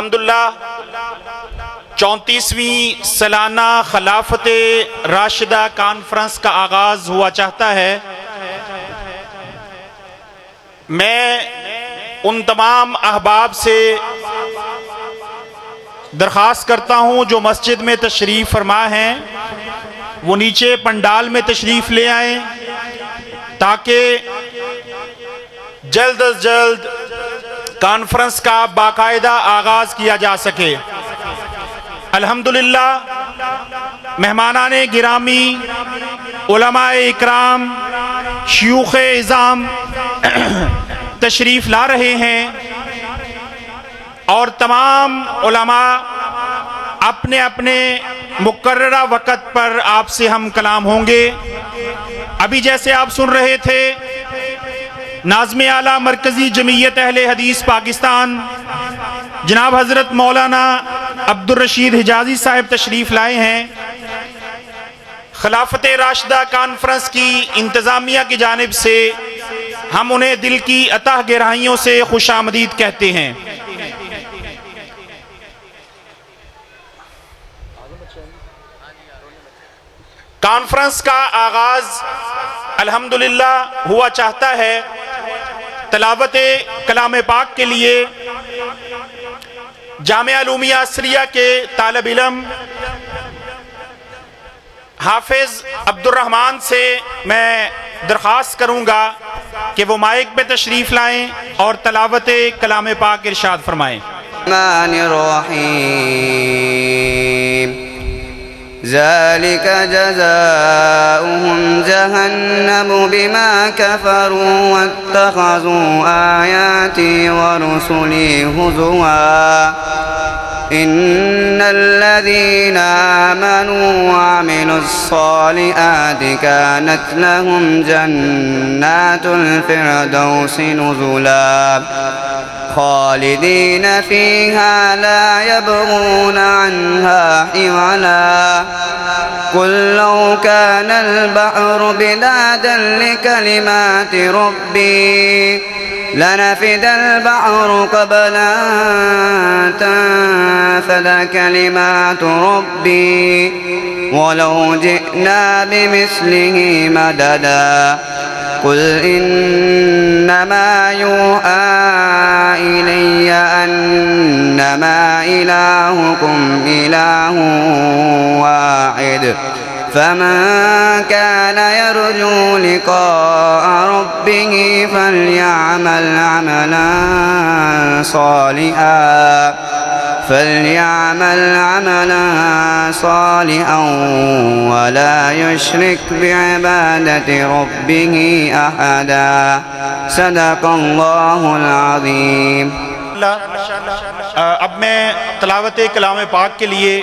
अल्हम्दुलिल्लाह 34वीं सालाना खिलाफत राशिदा कॉन्फ्रेंस का आगाज हुआ चाहता है। मैं उन तमाम अहबाब से दरख्वास्त करता हूं जो मस्जिद में तशरीफ फरमा हैं वो नीचे पंडाल में तशरीफ ले आएं ताकि जल्द अज जल्द कॉन्फ्रेंस का बाकायदा आगाज किया जा सके। अल्हम्दुलिल्लाह मेहमानाने गिरामी, उलमाए इकराम, शयूखे इज़ाम तशरीफ ला रहे हैं और तमाम उलमा अपने अपने मुकर्ररा वक़्त पर आपसे हम कलाम होंगे। अभी जैसे आप सुन रहे थे नाज़्म आला मरकज़ी जमीयत अहले हदीस पाकिस्तान जनाब हज़रत मौलाना अब्दुल रशीद हिजाज़ी साहब तशरीफ़ लाए हैं। खिलाफत राशिदा कॉन्फ्रेंस की इंतज़ामिया की जानिब से हम उन्हें दिल की अतः गहराइयों से खुशामदीद कहते हैं। कॉन्फ्रेंस का आगाज अल्हम्दुलिल्लाह हुआ चाहता है। तलावत कलाम पाक के लिए जामिया अलूमिया असरिया के तालिब इल्म हाफिज अब्दुल रहमान से मैं दरख्वास्त करूंगा कि वो माइक पे तशरीफ लाएं और तलावत कलाम पाक इरशाद फरमाएं। ज़ालिक जज़ाउहुम जहन्नम बिमा कफरू वत्तखज़ू आयाती व रुसुली हुज़ुवा इन्नल्लज़ीना आमनू व अमिलुस्सालिहाति कानत लहुम जन्नातुल फिरदौसि नुज़ुला खालिदीन फ़ीहा ला यबगून अन्हा हिवला कुल लौ कानल बहरु बिदादन लिकलिमाति रब्बी लनफ़िदल बहरु क़ब्ल अन तनफ़द कलिमातु रब्बी वलौ जिअना बिमिस्लिहि मददा कुल इन्नमा यूहा इलैया अन्नमा इलाहुकुम इलाहुन वाहिद फमन कान यरजू लिक़ाअ रब्बिह फलयअमल अमलन सालिहा वला युश्रिक बिइबादति रब्बिह अहदा सदक़ल्लाहुल अज़ीम। अब मैं तलावत कलाम पाक के लिए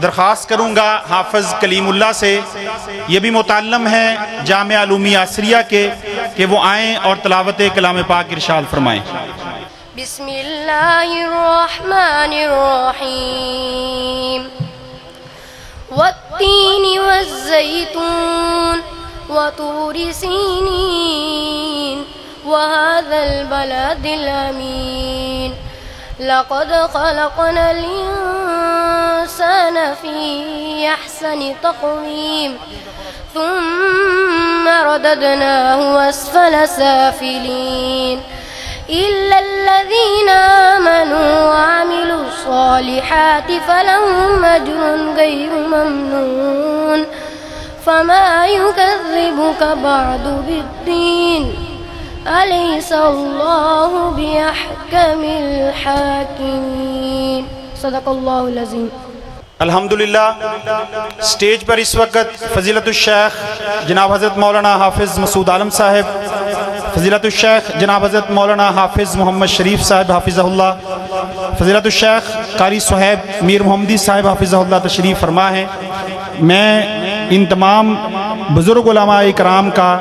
दरख्वास्त करूंगा हाफिज कलीमुल्लाह से, ये भी मुतअल्लिम हैं जामिया अलूमिया असरिया के, कि वो आएँ और तलावत कलाम पाक इरशाद फरमाएं। बिस्मिल्लाहिर्रहमानिर्रहीम वत्तीनि वज़्ज़ैतून वतूरि सीनीन वहाज़ल बलदिल अमीन लक़द ख़लक़नल इंसान फ़ी अहसनि तक़वीम थुम्मा रददनाहु अस्फ़ल साफ़िलीन इल्लल्लज़ीना आमनू व अमिलुस्सालिहाति फ़लहुम अज्रुन गैरु ममनून फमा युकज़्ज़िबुक बअदु बिद्दीन अलैहिस्सलाहु बिअहकमिल हाकिमीन सदक़ल्लाहुल अज़ीम। अल्हम्दुलिल्लाह स्टेज पर इस वक्त फ़ज़ीलतुश शेख जनाब हज़रत मौलाना हाफिज़ मसूद आलम साहब, फ़ज़ीलतुश शेख जनाब हज़रत मौलाना हाफिज़ मोहम्मद शरीफ साहब हाफिज़हुल्लाह, फ़ज़ीलतुश शेख कारी सुहैब मीर मोहम्मदी साहब हाफिज़हुल्लाह तशरीफ़ फरमा है। मैं इन तमाम बुज़ुर्ग उलमाए इकराम का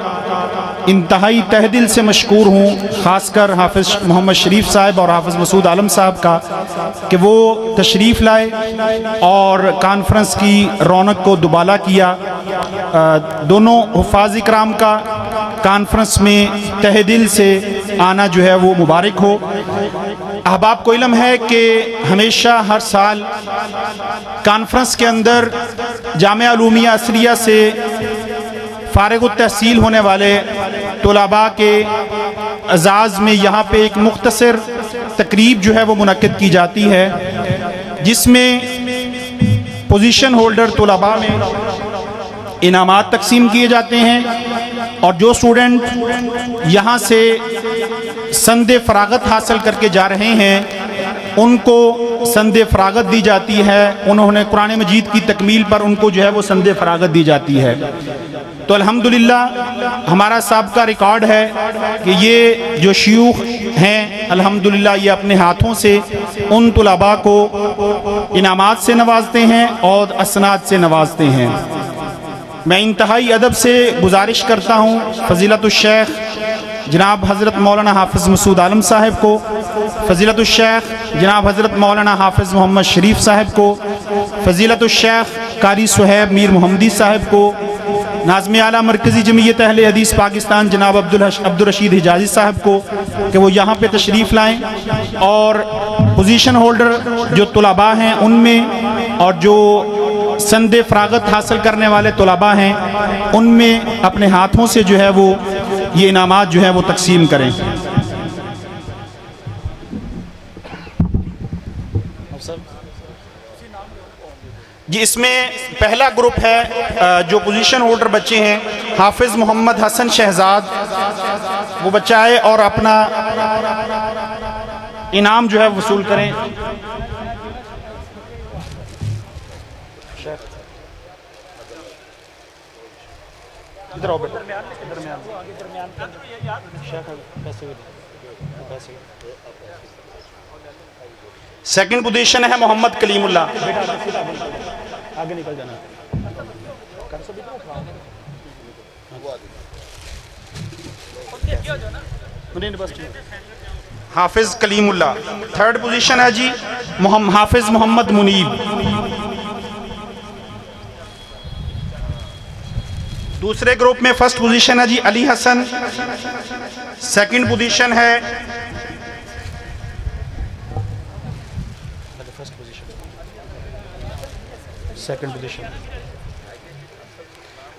इंतहाई तहदिल से मशकूर हूँ, ख़ासकर हाफिज़ मोहम्मद शरीफ साहब और हाफिज़ मसूद आलम साहब का, कि वो तशरीफ़ लाए और कॉन्फ्रेंस की रौनक को दुबाला किया। दोनों हुफ़ाज़ इकराम का कॉन्फ्रेंस में तहे दिल से आना जो है वो मुबारक हो। अहबाब को इल्म है कि हमेशा हर साल कॉन्फ्रेंस के अंदर जामिया अलूमिया असरिया से फारिग तहसील होने वाले तुलबा के एजाज़ में यहाँ पे एक मुख्तसर तकरीब जो है वो मुनक्किद की जाती है, जिसमें पोजीशन होल्डर तुलबा में इनामात तकसीम किए जाते हैं और जो स्टूडेंट यहाँ से संदे फरागत हासिल करके जा रहे हैं उनको संदे फरागत दी जाती है। उन्होंने कुरान मजीद की तकमील पर उनको जो है वो संदे फरागत दी जाती है। तो अल्हम्दुलिल्लाह हमारा साबिक़ा रिकॉर्ड है कि ये जो शयूख हैं अल्हम्दुलिल्लाह ये अपने हाथों से उन तुलबा को इनामात से नवाजते हैं और असनाद से नवाजते हैं। मैं इंतहाई अदब से गुजारिश करता हूँ फ़ज़ीलतुश-शेख जनाब हज़रत मौलाना हाफिज़ मसूद आलम साहब को, फ़ज़ीलतुश-शेख जनाब हज़रत मौलाना हाफिज़ मोहम्मद शरीफ साहब को, फ़ज़ीलतुश-शेख कारी सुहैब मीर मोहम्मदी साहब को, नाज़िम आला मरकज़ी जमीयत अहले हदीस पाकिस्तान जनाब अब्दुल रशीद हिजाज़ी साहब को कि वो यहाँ पे तशरीफ़ लाएँ और पोजीशन होल्डर जो तुलबा हैं उनमें और जो संदे फरागत हासिल करने वाले तुलबा हैं उनमें अपने हाथों से जो है वो ये इनामात जो है वो तकसीम करें। जी इसमें पहला ग्रुप है जो पोजीशन होल्डर बच्चे हैं, हाफिज़ मोहम्मद हसन शहजाद वो बच्चा है और अपना इनाम जो है वसूल करें। इधर आओ बेटा, सेकंड पोजीशन है मोहम्मद कलीमुल्लाह, आगे निकल जाना। हाफिज कलीमुल्लाह। थर्ड पोजीशन है जी हाफिज मोहम्मद मुनीब। दूसरे ग्रुप में फर्स्ट पोजीशन है जी अली हसन, सेकंड पोजीशन है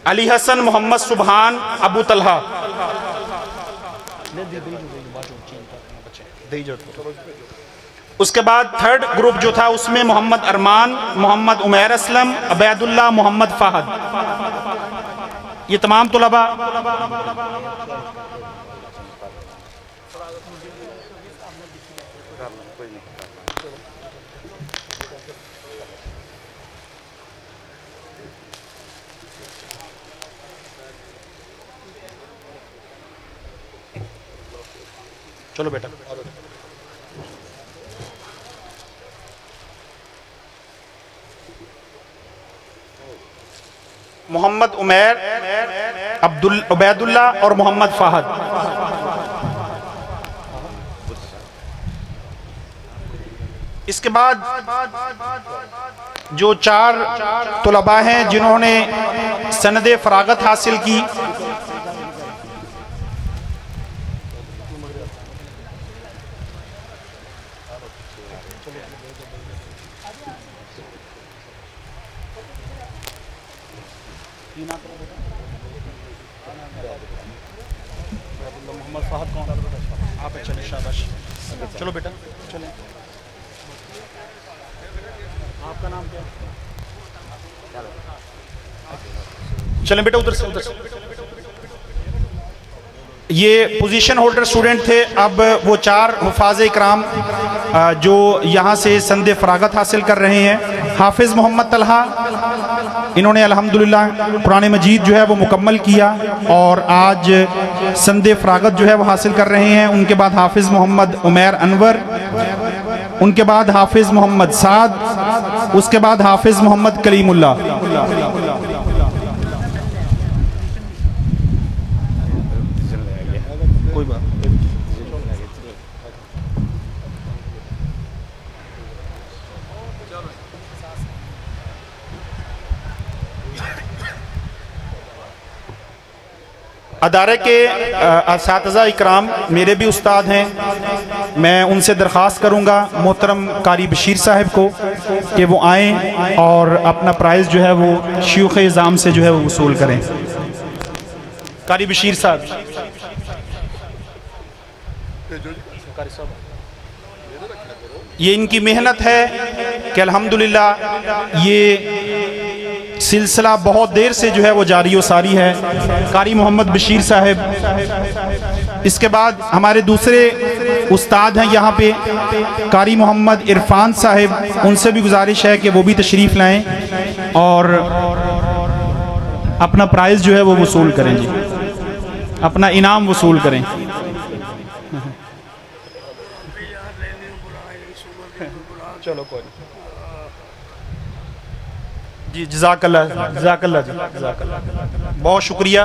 अली हसन मोहम्मद सुबहान अबू तलहा। उसके बाद थर्ड ग्रुप जो था उसमें मोहम्मद अरमान, मोहम्मद उमैर असलम, अबैदुल्लाह, मोहम्मद फाहद, ये तमाम तुलबा चलो बेटा। मोहम्मद उमैर, उबैदुल्लाह और मोहम्मद फाहद। इसके बाद जो चार तुलबा हैं जिन्होंने सनदे फरागत हासिल की, मोहम्मद फाहद कौन? आप चले, शाबाश, चलो बेटा चले। आपका नाम क्या? चले बेटा उधर से, उधर से। ये पोजीशन होल्डर स्टूडेंट थे। अब वो चार हुफाज इकराम जो यहाँ से संदे फरागत हासिल कर रहे हैं, हाफिज़ मोहम्मद तलहा, इन्होंने अल्हम्दुलिल्लाह कुरान मजीद जो है वो मुकम्मल किया और आज संदे फरागत जो है वो हासिल कर रहे हैं। उनके बाद हाफिज़ मोहम्मद उमैर अनवर, उनके बाद हाफिज़ मोहम्मद साद, उसके बाद हाफिज़ मोहम्मद कलीमुल्लाह। कोई बात अदारे के असातिज़ा इकराम मेरे भी उस्ताद हैं, मैं उनसे दरख्वास्त करूंगा मोहतरम कारी बशीर साहब को कि वो आएँ और अपना प्राइज़ जो है वो शयूख़ इज़ाम से जो है वो वसूल करें। कारी बशीर साहब, ये इनकी मेहनत है कि अल्हम्दुलिल्लाह ये सिलसिला बहुत देर से जो है वो जारी व सारी है। कारी मोहम्मद बशीर साहब, इसके बाद हमारे दूसरे उस्ताद हैं यहाँ पे कारी मोहम्मद इरफान साहब, उनसे भी गुजारिश है कि वो भी तशरीफ़ लाएं और अपना प्राइज़ जो है वो वसूल करें जी, अपना इनाम वसूल करें। चलो कोई जी, जज़ाकल्लाह, जज़ाकल्लाह जी, जज़ाकल्लाह, बहुत शुक्रिया।